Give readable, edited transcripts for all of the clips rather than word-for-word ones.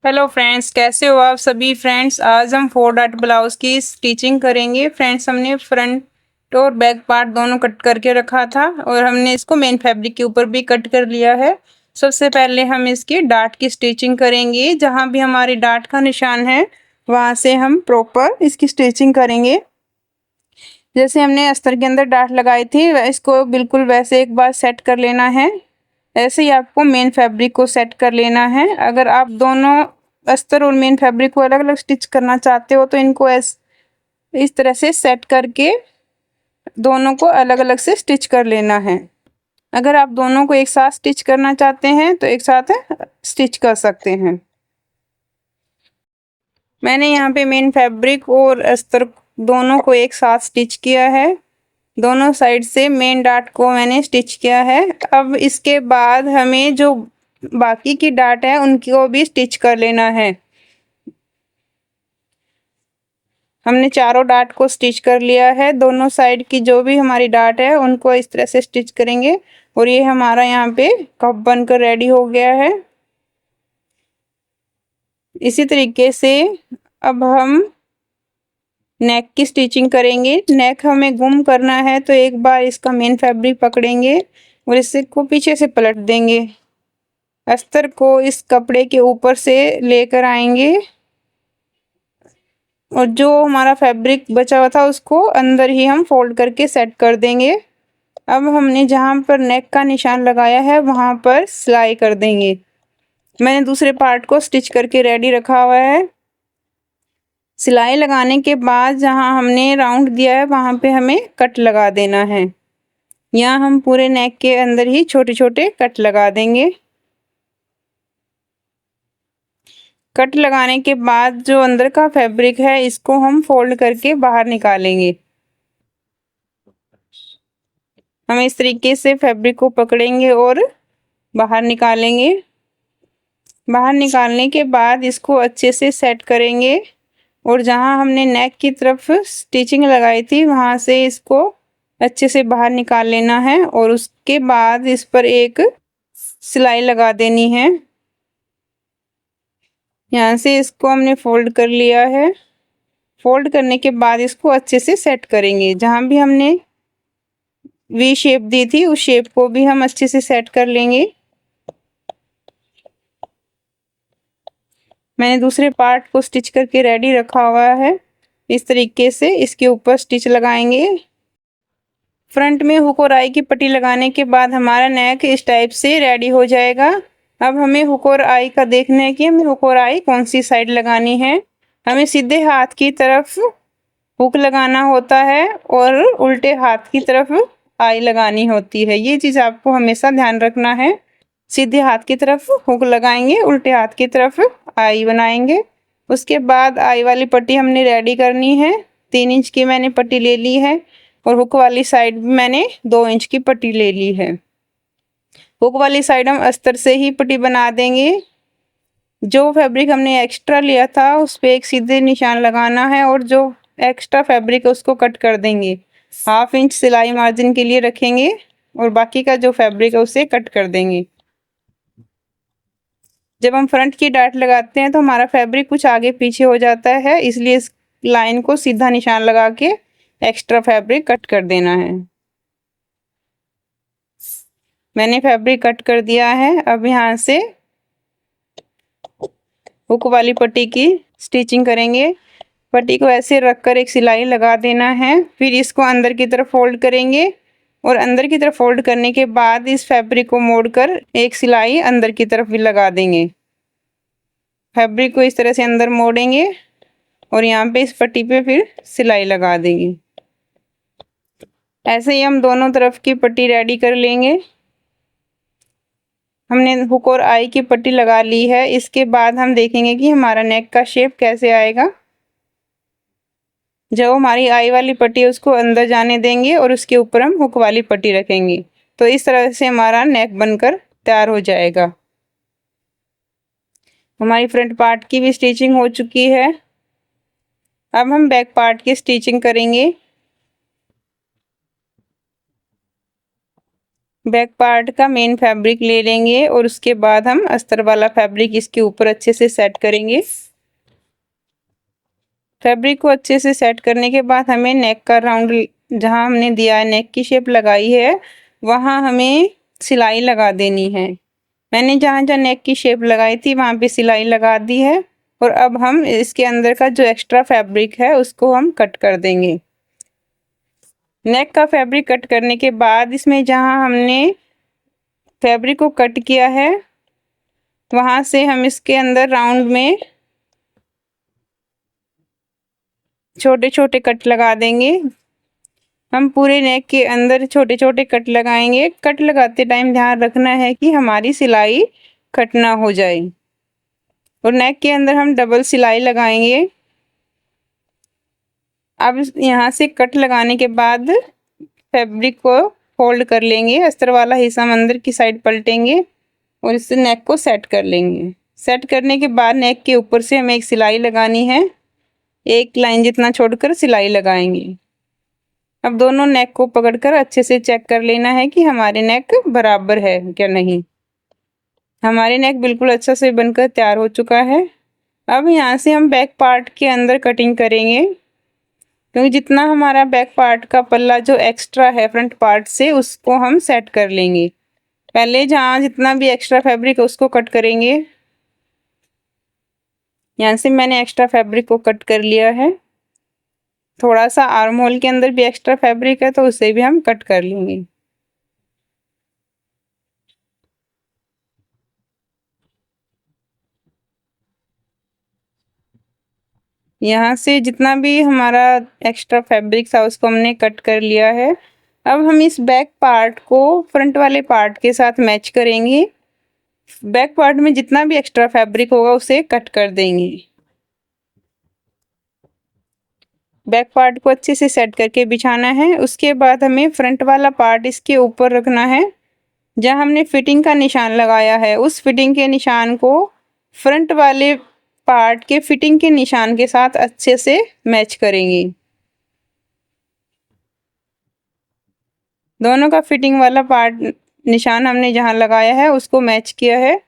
Hello friends, कैसे हो आप सभी फ्रेंड्स। आज हम 4 डॉट ब्लाउज की स्टिचिंग करेंगे। फ्रेंड्स, हमने फ्रंट और बैक पार्ट दोनों कट करके रखा था और हमने इसको मेन फैब्रिक के ऊपर भी कट कर लिया है। सबसे पहले हम इसकी डाट की स्टिचिंग करेंगे। जहाँ भी हमारी डाट का निशान है वहाँ से हम प्रॉपर इसकी स्टिचिंग करेंगे। जैसे हमने अस्तर के अंदर डाट लगाई थी इसको बिल्कुल वैसे एक बार सेट कर लेना है। ऐसे ही आपको मेन फैब्रिक को सेट कर लेना है। अगर आप दोनों अस्तर और मेन फैब्रिक को अलग अलग स्टिच करना चाहते हो तो इनको इस तरह से सेट करके दोनों को अलग अलग से स्टिच कर लेना है। अगर आप दोनों को एक साथ स्टिच करना चाहते हैं तो एक साथ स्टिच कर सकते हैं। मैंने यहाँ पे मेन फैब्रिक और अस्तर दोनों को एक साथ स्टिच किया है। दोनों साइड से मेन डाट को मैंने स्टिच किया है। अब इसके बाद हमें जो बाकी की डाट है उनको भी स्टिच कर लेना है। हमने चारों डाट को स्टिच कर लिया है। दोनों साइड की जो भी हमारी डाट है उनको इस तरह से स्टिच करेंगे और ये हमारा यहाँ पे कप बनकर रेडी हो गया है। इसी तरीके से अब हम नेक की स्टिचिंग करेंगे। नेक हमें गुम करना है तो एक बार इसका मेन फैब्रिक पकड़ेंगे और इसे को पीछे से पलट देंगे। अस्तर को इस कपड़े के ऊपर से लेकर आएंगे और जो हमारा फैब्रिक बचा हुआ था उसको अंदर ही हम फोल्ड करके सेट कर देंगे। अब हमने जहाँ पर नेक का निशान लगाया है वहाँ पर सिलाई कर देंगे। मैंने दूसरे पार्ट को स्टिच करके रेडी रखा हुआ है। सिलाई लगाने के बाद जहाँ हमने राउंड दिया है वहाँ पे हमें कट लगा देना है। यहाँ हम पूरे नेक के अंदर ही छोटे छोटे कट लगा देंगे। कट लगाने के बाद जो अंदर का फैब्रिक है इसको हम फोल्ड करके बाहर निकालेंगे। हम इस तरीके से फैब्रिक को पकड़ेंगे और बाहर निकालेंगे। बाहर निकालने के बाद इसको अच्छे से सेट करेंगे और जहाँ हमने नेक की तरफ स्टिचिंग लगाई थी वहाँ से इसको अच्छे से बाहर निकाल लेना है और उसके बाद इस पर एक सिलाई लगा देनी है। यहाँ से इसको हमने फोल्ड कर लिया है। फोल्ड करने के बाद इसको अच्छे से सेट करेंगे। जहाँ भी हमने वी शेप दी थी उस शेप को भी हम अच्छे से सेट कर लेंगे। मैंने दूसरे पार्ट को स्टिच करके रेडी रखा हुआ है। इस तरीके से इसके ऊपर स्टिच लगाएंगे। फ्रंट में हुक और आई की पट्टी लगाने के बाद हमारा नेक इस टाइप से रेडी हो जाएगा। अब हमें हुक और आई का देखना है कि हमें हुक और आई कौन सी साइड लगानी है। हमें सीधे हाथ की तरफ हुक लगाना होता है और उल्टे हाथ की तरफ आई लगानी होती है। ये चीज़ आपको हमेशा ध्यान रखना है। सीधे हाथ की तरफ हुक लगाएंगे, उल्टे हाथ की तरफ आई बनाएंगे। उसके बाद आई वाली पट्टी हमने रेडी करनी है। 3 इंच की मैंने पट्टी ले ली है और हुक वाली साइड मैंने 2 इंच की पट्टी ले ली है। हुक वाली साइड हम अस्तर से ही पट्टी बना देंगे। जो फैब्रिक हमने एक्स्ट्रा लिया था उस पर एक सीधे निशान लगाना है और जो एक्स्ट्रा फैब्रिक है उसको कट कर देंगे। 1/2 इंच सिलाई मार्जिन के लिए रखेंगे और बाकी का जो फैब्रिक है उसे कट कर देंगे। जब हम फ्रंट की डाट लगाते हैं तो हमारा फैब्रिक कुछ आगे पीछे हो जाता है, इसलिए इस लाइन को सीधा निशान लगा के एक्स्ट्रा फैब्रिक कट कर देना है। मैंने फैब्रिक कट कर दिया है। अब यहाँ से हुक वाली पट्टी की स्टिचिंग करेंगे। पट्टी को ऐसे रखकर एक सिलाई लगा देना है। फिर इसको अंदर की तरफ फोल्ड करेंगे और अंदर की तरफ फोल्ड करने के बाद इस फैब्रिक को मोड़कर एक सिलाई अंदर की तरफ भी लगा देंगे। फैब्रिक को इस तरह से अंदर मोड़ेंगे और यहाँ पे इस पट्टी पे फिर सिलाई लगा देंगे। ऐसे ही हम दोनों तरफ की पट्टी रेडी कर लेंगे। हमने हुक और आई की पट्टी लगा ली है। इसके बाद हम देखेंगे कि हमारा नेक का शेप कैसे आएगा। जब हमारी आई वाली पट्टी है उसको अंदर जाने देंगे और उसके ऊपर हम हुक वाली पट्टी रखेंगे तो इस तरह से हमारा नेक बनकर तैयार हो जाएगा। हमारी फ्रंट पार्ट की भी स्टिचिंग हो चुकी है। अब हम बैक पार्ट की स्टिचिंग करेंगे। बैक पार्ट का मेन फैब्रिक ले लेंगे और उसके बाद हम अस्तर वाला फैब्रिक इसके ऊपर अच्छे से सेट करेंगे। फैब्रिक को अच्छे से सेट करने के बाद हमें नेक का राउंड, जहाँ हमने दिया है नेक की शेप लगाई है, वहाँ हमें सिलाई लगा देनी है। मैंने जहाँ जहाँ नेक की शेप लगाई थी वहाँ पे सिलाई लगा दी है। और अब हम इसके अंदर का जो एक्स्ट्रा फैब्रिक है उसको हम कट कर देंगे। नेक का फैब्रिक कट करने के बाद इसमें जहाँ हमने फैब्रिक को कट किया है वहाँ से हम इसके अंदर राउंड में छोटे छोटे कट लगा देंगे। हम पूरे नेक के अंदर छोटे छोटे कट लगाएंगे। कट लगाते टाइम ध्यान रखना है कि हमारी सिलाई कट ना हो जाए। और नेक के अंदर हम डबल सिलाई लगाएंगे। अब यहाँ से कट लगाने के बाद फैब्रिक को फोल्ड कर लेंगे, अस्तर वाला हिस्सा हम अंदर की साइड पलटेंगे और इससे नेक को सेट कर लेंगे। सेट करने के बाद नेक के ऊपर से हमें एक सिलाई लगानी है, एक लाइन जितना छोड़कर सिलाई लगाएंगे। अब दोनों नेक को पकड़कर अच्छे से चेक कर लेना है कि हमारे नेक बराबर है क्या नहीं। हमारे नेक बिल्कुल अच्छा से बनकर तैयार हो चुका है। अब यहाँ से हम बैक पार्ट के अंदर कटिंग करेंगे, क्योंकि जितना हमारा बैक पार्ट का पल्ला जो एक्स्ट्रा है फ्रंट पार्ट से उसको हम सेट कर लेंगे। पहले जहाँ जितना भी एक्स्ट्रा फैब्रिक है उसको कट करेंगे। यहाँ से मैंने एक्स्ट्रा फैब्रिक को कट कर लिया है। थोड़ा सा आर्म होल के अंदर भी एक्स्ट्रा फैब्रिक है तो उसे भी हम कट कर लेंगे। यहाँ से जितना भी हमारा एक्स्ट्रा फैब्रिक था उसको हमने कट कर लिया है। अब हम इस बैक पार्ट को फ्रंट वाले पार्ट के साथ मैच करेंगे। बैक पार्ट में जितना भी एक्स्ट्रा फैब्रिक होगा उसे कट कर देंगे। बैक पार्ट को अच्छे से सेट करके बिछाना है। उसके बाद हमें फ्रंट वाला पार्ट इसके ऊपर रखना है। जहाँ हमने फिटिंग का निशान लगाया है उस फिटिंग के निशान को फ्रंट वाले पार्ट के फिटिंग के निशान के साथ अच्छे से मैच करेंगे। दोनों का फिटिंग वाला पार्ट निशान हमने जहाँ लगाया है उसको मैच किया है।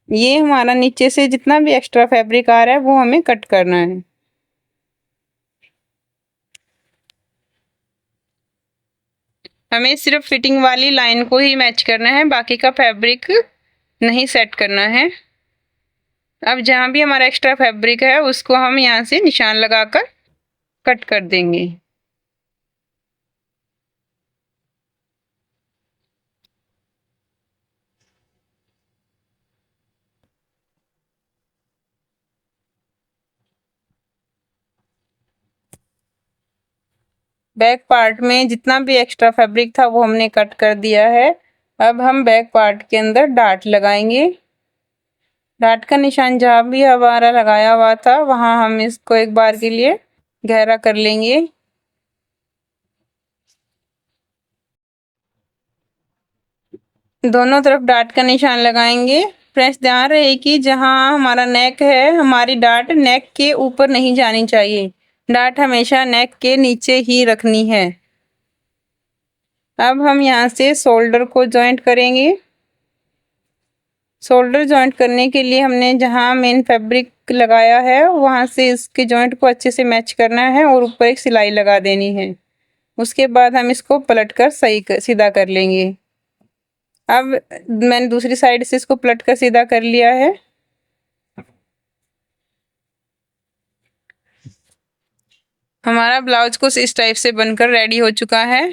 ये हमारा नीचे से जितना भी एक्स्ट्रा फैब्रिक आ रहा है वो हमें कट करना है। हमें सिर्फ फिटिंग वाली लाइन को ही मैच करना है, बाकी का फैब्रिक नहीं सेट करना है। अब जहाँ भी हमारा एक्स्ट्रा फैब्रिक है उसको हम यहाँ से निशान लगाकर कट कर देंगे। बैक पार्ट में जितना भी एक्स्ट्रा फैब्रिक था वो हमने कट कर दिया है। अब हम बैक पार्ट के अंदर डाट लगाएंगे। डाट का निशान जहाँ भी हमारा लगाया हुआ था वहाँ हम इसको एक बार के लिए गहरा कर लेंगे। दोनों तरफ डाट का निशान लगाएंगे। फ्रेंड्स ध्यान रहे कि जहाँ हमारा नेक है हमारी डाट नेक के ऊपर नहीं जानी चाहिए। डाट हमेशा नेक के नीचे ही रखनी है। अब हम यहाँ से शोल्डर को जॉइंट करेंगे। शोल्डर जॉइंट करने के लिए हमने जहाँ मेन फैब्रिक लगाया है वहाँ से इसके जॉइंट को अच्छे से मैच करना है और ऊपर एक सिलाई लगा देनी है। उसके बाद हम इसको पलट कर सीधा कर लेंगे। अब मैंने दूसरी साइड से इसको पलट कर सीधा कर लिया है। हमारा ब्लाउज कुछ इस टाइप से बनकर रेडी हो चुका है।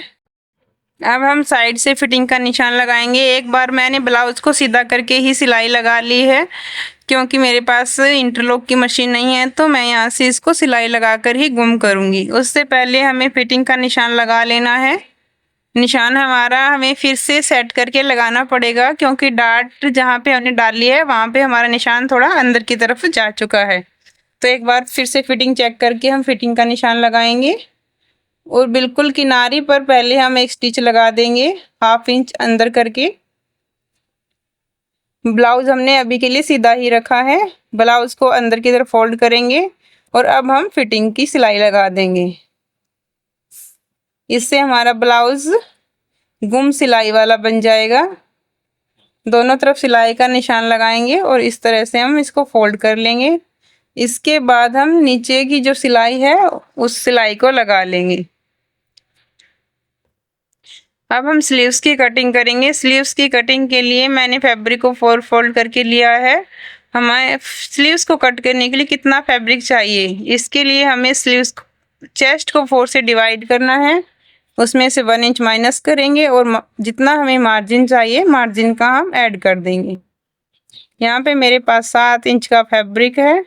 अब हम साइड से फिटिंग का निशान लगाएंगे। एक बार मैंने ब्लाउज को सीधा करके ही सिलाई लगा ली है, क्योंकि मेरे पास इंटरलॉक की मशीन नहीं है तो मैं यहाँ से इसको सिलाई लगाकर ही गुम करूँगी। उससे पहले हमें फिटिंग का निशान लगा लेना है। निशान हमारा हमें फिर से सेट करके लगाना पड़ेगा, क्योंकि डाट जहाँ पे हमने डाली है वहाँ पे हमारा निशान थोड़ा अंदर की तरफ जा चुका है। तो एक बार फिर से फिटिंग चेक करके हम फिटिंग का निशान लगाएंगे और बिल्कुल किनारी पर पहले हम एक स्टिच लगा देंगे 1/2 इंच अंदर करके। ब्लाउज हमने अभी के लिए सीधा ही रखा है। ब्लाउज को अंदर की तरफ फोल्ड करेंगे और अब हम फिटिंग की सिलाई लगा देंगे। इससे हमारा ब्लाउज गुम सिलाई वाला बन जाएगा। दोनों तरफ सिलाई का निशान लगाएंगे और इस तरह से हम इसको फोल्ड कर लेंगे। इसके बाद हम नीचे की जो सिलाई है उस सिलाई को लगा लेंगे। अब हम स्लीव्स की कटिंग करेंगे। स्लीव्स की कटिंग के लिए मैंने फैब्रिक को 4 फोल्ड करके लिया है। हमें स्लीव्स को कट करने के लिए कितना फैब्रिक चाहिए, इसके लिए हमें स्लीव्स चेस्ट को 4 से डिवाइड करना है। उसमें से 1 इंच माइनस करेंगे और जितना हमें मार्जिन चाहिए मार्जिन का हम ऐड कर देंगे। यहाँ पे मेरे पास 7 इंच का फैब्रिक है,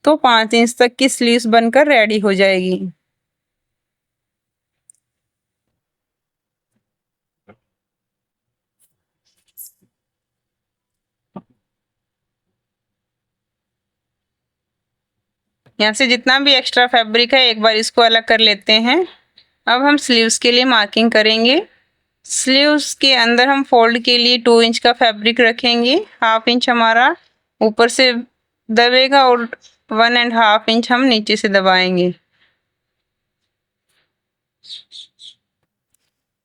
तो 5 इंच तक की स्लीव्स बनकर रेडी हो जाएगी। यहाँ से जितना भी एक्स्ट्रा फैब्रिक है एक बार इसको अलग कर लेते हैं। अब हम स्लीव्स के लिए मार्किंग करेंगे। स्लीव्स के अंदर हम फोल्ड के लिए 2 इंच का फैब्रिक रखेंगे। 1/2 इंच हमारा ऊपर से दबेगा और 1.5 इंच हम नीचे से दबाएंगे।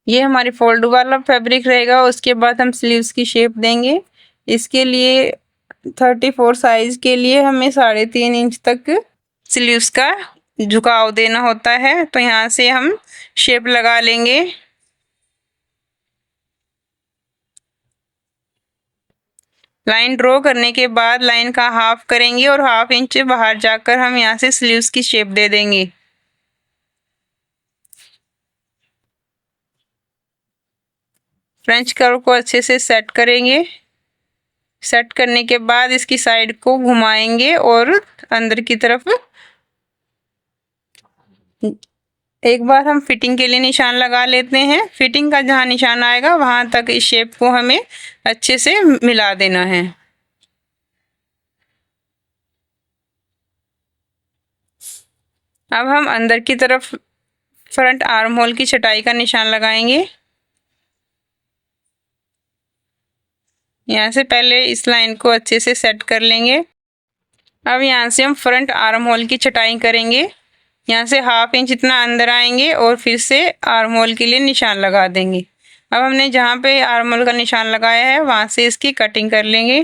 ये हमारी फोल्ड वाला फैब्रिक रहेगा। उसके बाद हम स्लीव्स की शेप देंगे। इसके लिए 34 साइज के लिए हमें 3.5 इंच तक स्लीव्स का झुकाव देना होता है, तो यहाँ से हम शेप लगा लेंगे। लाइन ड्रॉ करने के बाद लाइन का हाफ करेंगे और 1/2 इंच बाहर जाकर हम यहाँ से स्लीव्स की शेप दे देंगे। फ्रेंच कर्व को अच्छे से सेट करेंगे। सेट करने के बाद इसकी साइड को घुमाएंगे और अंदर की तरफ एक बार हम फिटिंग के लिए निशान लगा लेते हैं। फिटिंग का जहाँ निशान आएगा वहां तक इस शेप को हमें अच्छे से मिला देना है। अब हम अंदर की तरफ फ्रंट आर्म होल की छटाई का निशान लगाएंगे। यहाँ से पहले इस लाइन को अच्छे से सेट कर लेंगे। अब यहाँ से हम फ्रंट आर्म होल की छटाई करेंगे। यहाँ से 1/2 इंच इतना अंदर आएंगे और फिर से आर्म होल के लिए निशान लगा देंगे। अब हमने जहाँ पे आर्म होल का निशान लगाया है वहाँ से इसकी कटिंग कर लेंगे।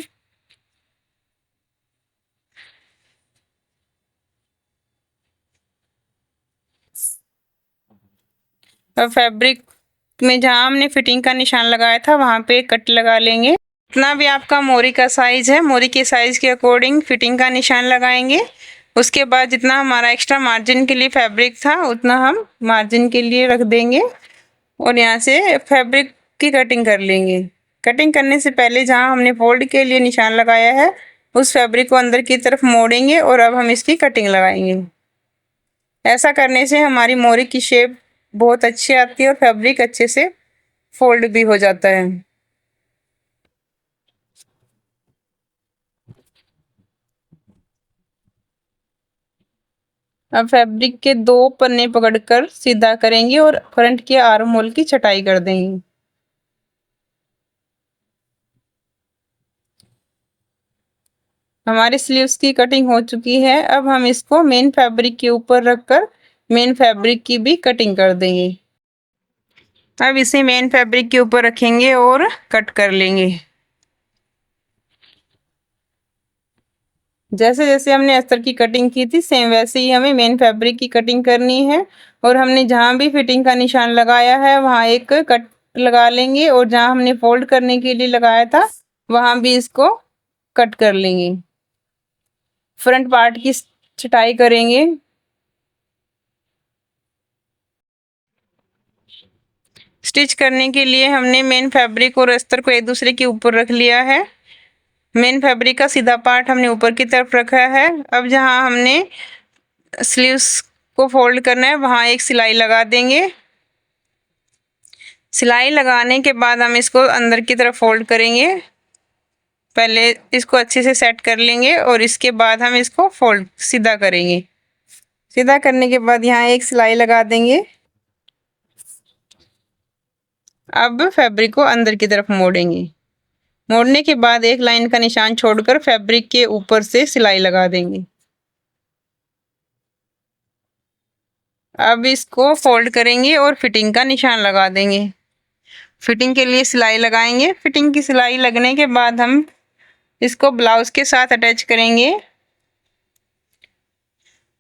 अब फैब्रिक में जहाँ हमने फिटिंग का निशान लगाया था वहाँ पे कट लगा लेंगे। जितना भी आपका मोरी का साइज है, मोरी के साइज के अकॉर्डिंग फिटिंग का निशान लगाएंगे। उसके बाद जितना हमारा एक्स्ट्रा मार्जिन के लिए फैब्रिक था उतना हम मार्जिन के लिए रख देंगे और यहाँ से फैब्रिक की कटिंग कर लेंगे। कटिंग करने से पहले जहाँ हमने फोल्ड के लिए निशान लगाया है उस फैब्रिक को अंदर की तरफ मोड़ेंगे और अब हम इसकी कटिंग लगाएंगे। ऐसा करने से हमारी मोरी की शेप बहुत अच्छी आती है और फैब्रिक अच्छे से फोल्ड भी हो जाता है। अब फैब्रिक के 2 पन्ने पकड़कर सीधा करेंगे और फ्रंट के आर्म होल की छटाई कर देंगे। हमारे स्लीव्स की कटिंग हो चुकी है। अब हम इसको मेन फैब्रिक के ऊपर रखकर मेन फैब्रिक की भी कटिंग कर देंगे। अब इसे मेन फैब्रिक के ऊपर रखेंगे और कट कर लेंगे। जैसे जैसे हमने अस्तर की कटिंग की थी सेम वैसे ही हमें मेन फैब्रिक की कटिंग करनी है और हमने जहाँ भी फिटिंग का निशान लगाया है वहाँ एक कट लगा लेंगे और जहाँ हमने फोल्ड करने के लिए लगाया था वहाँ भी इसको कट कर लेंगे। फ्रंट पार्ट की छटाई करेंगे। स्टिच करने के लिए हमने मेन फैब्रिक और अस्तर को एक दूसरे के ऊपर रख लिया है। मेन फैब्रिक का सीधा पार्ट हमने ऊपर की तरफ रखा है। अब जहाँ हमने स्लीव्स को फोल्ड करना है वहाँ एक सिलाई लगा देंगे। सिलाई लगाने के बाद हम इसको अंदर की तरफ फोल्ड करेंगे। पहले इसको अच्छे से सेट कर लेंगे और इसके बाद हम इसको फोल्ड सीधा करेंगे। सीधा करने के बाद यहाँ एक सिलाई लगा देंगे। अब फैब्रिक को अंदर की तरफ मोड़ेंगे। मोड़ने के बाद एक लाइन का निशान छोड़कर फैब्रिक के ऊपर से सिलाई लगा देंगे। अब इसको फोल्ड करेंगे और फिटिंग का निशान लगा देंगे। फिटिंग के लिए सिलाई लगाएंगे। फिटिंग की सिलाई लगने के बाद हम इसको ब्लाउज के साथ अटैच करेंगे।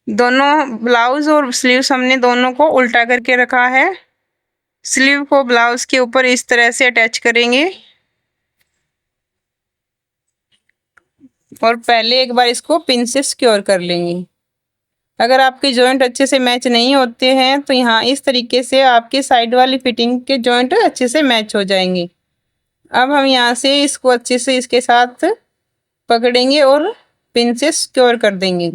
दोनों ब्लाउज और स्लीव्स हमने दोनों को उल्टा करके रखा है। स्लीव को ब्लाउज के ऊपर इस तरह से अटैच करेंगे और पहले एक बार इसको पिन से सिक्योर कर लेंगे। अगर आपके जॉइंट अच्छे से मैच नहीं होते हैं तो यहाँ इस तरीके से आपके साइड वाली फिटिंग के जॉइंट अच्छे से मैच हो जाएंगे। अब हम यहाँ से इसको अच्छे से इसके साथ पकड़ेंगे और पिन से सिक्योर कर देंगे।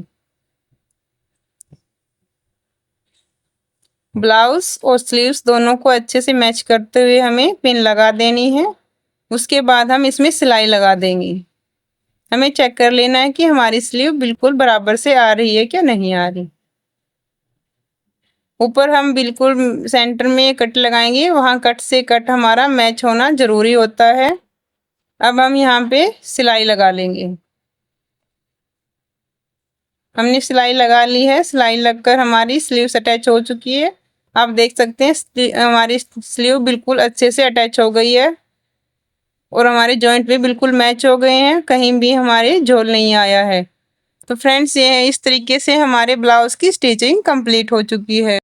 ब्लाउज और स्लीव्स दोनों को अच्छे से मैच करते हुए हमें पिन लगा देनी है। उसके बाद हम इसमें सिलाई लगा देंगे। हमें चेक कर लेना है कि हमारी स्लीव बिल्कुल बराबर से आ रही है क्या नहीं आ रही। ऊपर हम बिल्कुल सेंटर में कट लगाएंगे, वहाँ कट से कट हमारा मैच होना ज़रूरी होता है। अब हम यहाँ पे सिलाई लगा लेंगे। हमने सिलाई लगा ली है। सिलाई लगकर हमारी स्लीव अटैच हो चुकी है। आप देख सकते हैं हमारी स्लीव बिल्कुल अच्छे से अटैच हो गई है और हमारे जॉइंट भी बिल्कुल मैच हो गए हैं, कहीं भी हमारे झोल नहीं आया है। तो फ्रेंड्स, ये इस तरीके से हमारे ब्लाउज की स्टिचिंग कंप्लीट हो चुकी है।